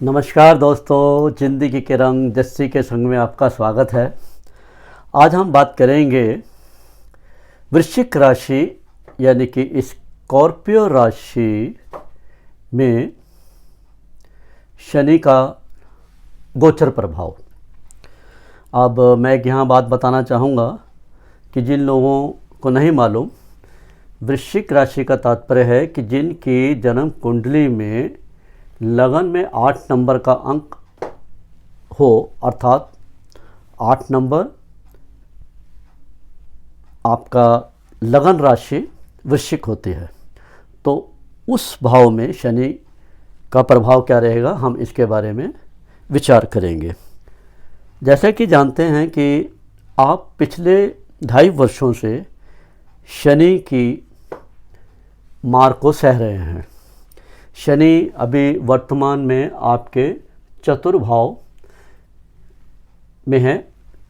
नमस्कार दोस्तों, ज़िंदगी के रंग जस्सी के संग में आपका स्वागत है। आज हम बात करेंगे वृश्चिक राशि यानी कि स्कॉर्पियो राशि में शनि का गोचर प्रभाव। अब मैं यहाँ बात बताना चाहूँगा कि जिन लोगों को नहीं मालूम, वृश्चिक राशि का तात्पर्य है कि जिनकी जन्म कुंडली में लगन में 8 नंबर का अंक हो, अर्थात 8 नंबर आपका लगन राशि वृश्चिक होती है, तो उस भाव में शनि का प्रभाव क्या रहेगा, हम इसके बारे में विचार करेंगे। जैसे कि जानते हैं कि आप पिछले 2.5 वर्षों से शनि की मार को सह रहे हैं। शनि अभी वर्तमान में आपके चतुर्भाव में है,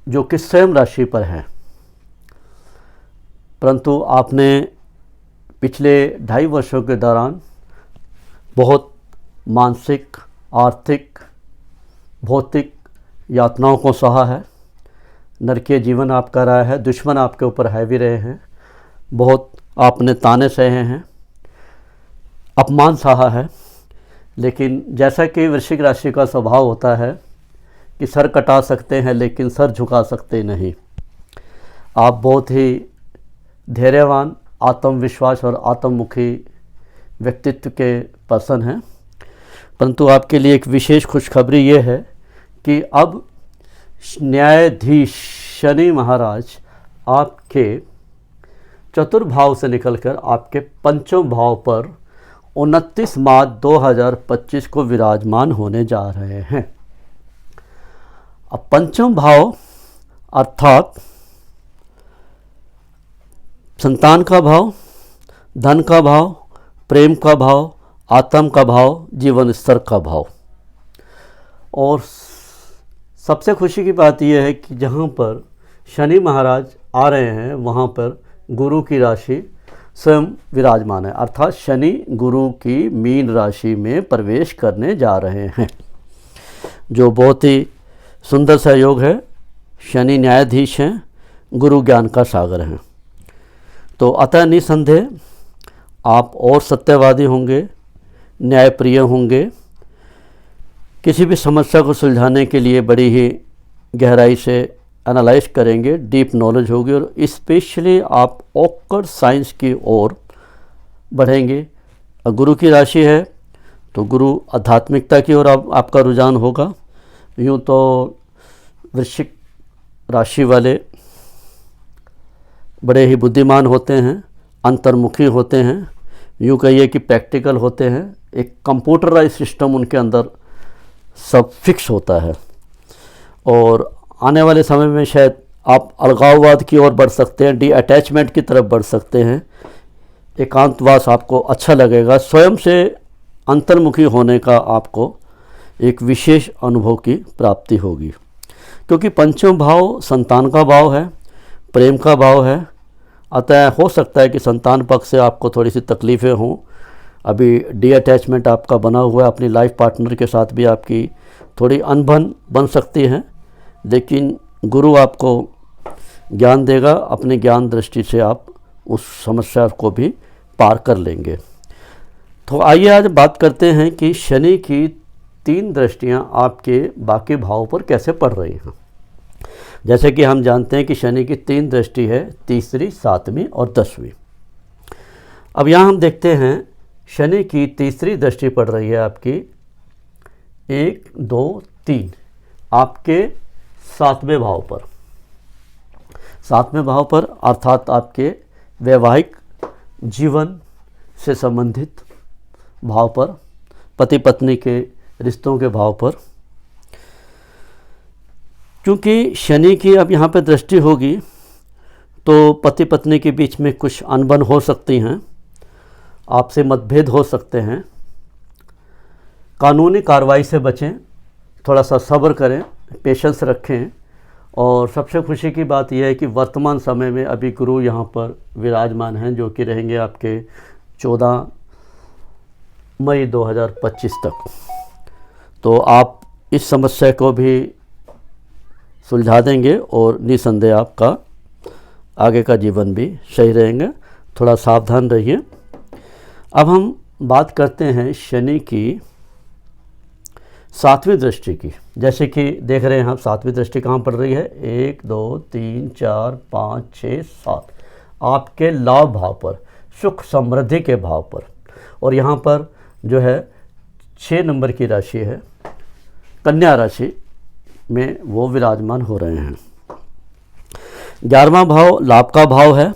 जो कि स्वयं राशि पर है, परंतु आपने पिछले 2.5 वर्षों के दौरान बहुत मानसिक, आर्थिक, भौतिक यातनाओं को सहा है। नरकीय जीवन आपका रहा है, दुश्मन आपके ऊपर हैवी रहे हैं, बहुत आपने ताने सहे हैं, अपमान सहा है। लेकिन जैसा कि वृश्चिक राशि का स्वभाव होता है कि सर कटा सकते हैं लेकिन सर झुका सकते नहीं। आप बहुत ही धैर्यवान, आत्मविश्वास और आत्ममुखी व्यक्तित्व के पर्सन हैं, परंतु आपके लिए एक विशेष खुशखबरी ये है कि अब न्यायाधीश शनि महाराज आपके चतुर्भाव से निकलकर आपके पंचम भाव पर 29 मार्च 2025 को विराजमान होने जा रहे हैं। अब पंचम भाव अर्थात संतान का भाव, धन का भाव, प्रेम का भाव, आत्म का भाव, जीवन स्तर का भाव। और सबसे खुशी की बात यह है कि जहाँ पर शनि महाराज आ रहे हैं वहाँ पर गुरु की राशि स्वयं विराजमान है, अर्थात शनि गुरु की मीन राशि में प्रवेश करने जा रहे हैं, जो बहुत ही सुंदर सा योग है। शनि न्यायाधीश हैं, गुरु ज्ञान का सागर हैं, तो अतः निसंदेह आप और सत्यवादी होंगे, न्यायप्रिय होंगे। किसी भी समस्या को सुलझाने के लिए बड़ी ही गहराई से एनालाइज करेंगे, डीप नॉलेज होगी, और स्पेशली आप ऑकल्ट साइंस की ओर बढ़ेंगे। गुरु की राशि है तो गुरु आध्यात्मिकता की ओर आपका रुझान होगा। यूँ तो वृश्चिक राशि वाले बड़े ही बुद्धिमान होते हैं, अंतर्मुखी होते हैं, यूँ कहिए कि प्रैक्टिकल होते हैं। एक कंप्यूटराइज सिस्टम उनके अंदर सब फिक्स होता है, और आने वाले समय में शायद आप अलगाववाद की ओर बढ़ सकते हैं, डी अटैचमेंट की तरफ बढ़ सकते हैं। एकांतवास आपको अच्छा लगेगा, स्वयं से अंतर्मुखी होने का आपको एक विशेष अनुभव की प्राप्ति होगी, क्योंकि पंचम भाव संतान का भाव है, प्रेम का भाव है। अतः हो सकता है कि संतान पक्ष से आपको थोड़ी सी तकलीफ़ें हों। अभी डी अटैचमेंट आपका बना हुआ है, अपनी लाइफ पार्टनर के साथ भी आपकी थोड़ी अनबन बन सकती है, लेकिन गुरु आपको ज्ञान देगा, अपनी ज्ञान दृष्टि से आप उस समस्या को भी पार कर लेंगे। तो आइए आज बात करते हैं कि शनि की 3 दृष्टियां आपके बाकी भावों पर कैसे पड़ रही हैं। जैसे कि हम जानते हैं कि शनि की 3 दृष्टि है, तीसरी, 7वीं और 10वीं। अब यहाँ हम देखते हैं शनि की तीसरी दृष्टि पड़ रही है आपकी 1, 2, 3 आपके 7वें भाव पर। 7वें भाव पर अर्थात आपके वैवाहिक जीवन से संबंधित भाव पर, पति पत्नी के रिश्तों के भाव पर। क्योंकि शनि की अब यहाँ पे दृष्टि होगी तो पति पत्नी के बीच में कुछ अनबन हो सकती हैं, आपसे मतभेद हो सकते हैं। कानूनी कार्रवाई से बचें, थोड़ा सा सब्र करें, पेशेंस रखें। और सबसे खुशी की बात यह है कि वर्तमान समय में अभी गुरु यहाँ पर विराजमान हैं, जो कि रहेंगे आपके 14 मई 2025 तक। तो आप इस समस्या को भी सुलझा देंगे और निसंदेह आपका आगे का जीवन भी सही रहेंगे। थोड़ा सावधान रहिए। अब हम बात करते हैं शनि की 7वीं दृष्टि की। जैसे कि देख रहे हैं आप 7वीं दृष्टि कहाँ पड़ रही है, 1 2 3 4 5 6 7 आपके लाभ भाव पर, सुख समृद्धि के भाव पर। और यहाँ पर जो है 6 नंबर की राशि है, कन्या राशि में वो विराजमान हो रहे हैं। 11वां भाव लाभ का भाव है।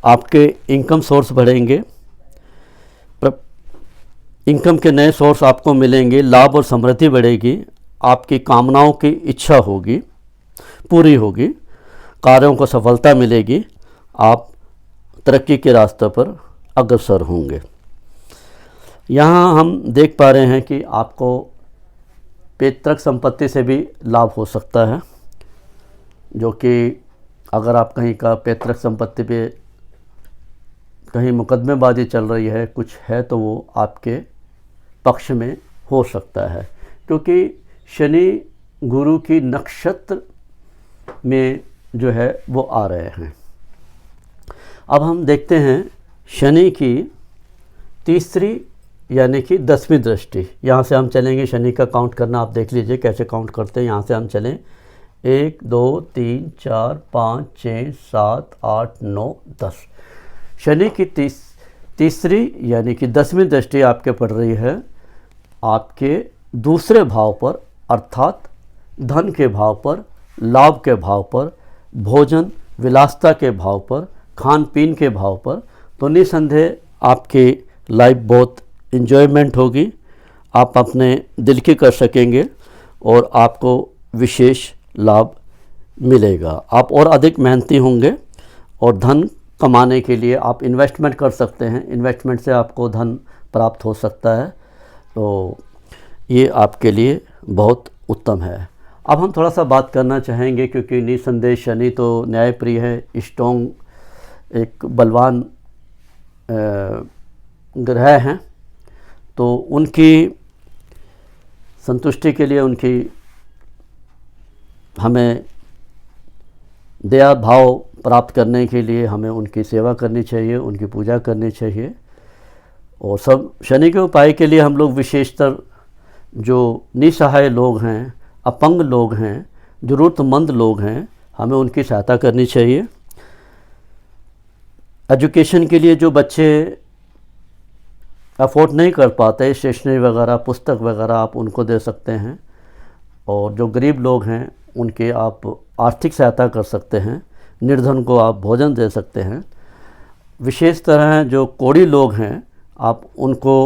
आपके इनकम सोर्स बढ़ेंगे, इनकम के नए सोर्स आपको मिलेंगे, लाभ और समृद्धि बढ़ेगी, आपकी कामनाओं की इच्छा होगी, पूरी होगी, कार्यों को सफलता मिलेगी, आप तरक्की के रास्ते पर अग्रसर होंगे। यहाँ हम देख पा रहे हैं कि आपको पैतृक संपत्ति से भी लाभ हो सकता है, जो कि अगर आप कहीं का पैतृक संपत्ति पे कहीं मुकदमेबाजी चल रही है, कुछ है, तो वो आपके पक्ष में हो सकता है, क्योंकि शनि गुरु की नक्षत्र में जो है वो आ रहे हैं। अब हम देखते हैं शनि की तीसरी यानी कि 10वीं दृष्टि। यहाँ से हम चलेंगे, शनि का काउंट करना आप देख लीजिए कैसे काउंट करते हैं। यहाँ से हम चलें 1 2 3 4 5 6 7 8 9 10। शनि की तीसरी यानी कि 10वीं दृष्टि आपके पड़ रही है आपके दूसरे भाव पर, अर्थात धन के भाव पर, लाभ के भाव पर, भोजन विलासता के भाव पर, खान पीन के भाव पर। तो निसंदेह आपकी लाइफ बहुत इंजॉयमेंट होगी, आप अपने दिल की कर सकेंगे और आपको विशेष लाभ मिलेगा। आप और अधिक मेहनती होंगे और धन कमाने के लिए आप इन्वेस्टमेंट कर सकते हैं, इन्वेस्टमेंट से आपको धन प्राप्त हो सकता है। तो ये आपके लिए बहुत उत्तम है। अब हम थोड़ा सा बात करना चाहेंगे, क्योंकि निसंदेह शनि तो न्यायप्रिय है, स्ट्रॉन्ग एक बलवान ग्रह हैं, तो उनकी संतुष्टि के लिए, उनकी हमें दया भाव प्राप्त करने के लिए हमें उनकी सेवा करनी चाहिए, उनकी पूजा करनी चाहिए। और सब शनि के उपाय के लिए हम लोग विशेषतर जो निसहाय लोग हैं, अपंग लोग हैं, ज़रूरतमंद लोग हैं, हमें उनकी सहायता करनी चाहिए। एजुकेशन के लिए जो बच्चे अफोर्ड नहीं कर पाते, स्टेशनरी वगैरह, पुस्तक वगैरह, आप उनको दे सकते हैं। और जो गरीब लोग हैं उनके आप आर्थिक सहायता कर सकते हैं, निर्धन को आप भोजन दे सकते हैं। विशेष तरह जो कोढ़ी लोग हैं आप उनको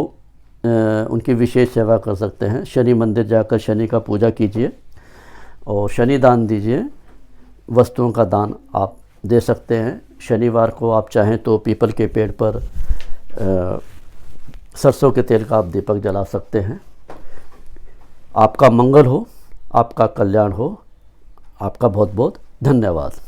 उनकी विशेष सेवा कर सकते हैं। शनि मंदिर जाकर शनि का पूजा कीजिए और शनि दान दीजिए, वस्तुओं का दान आप दे सकते हैं। शनिवार को आप चाहें तो पीपल के पेड़ पर सरसों के तेल का आप दीपक जला सकते हैं। आपका मंगल हो, आपका कल्याण हो। आपका बहुत बहुत धन्यवाद।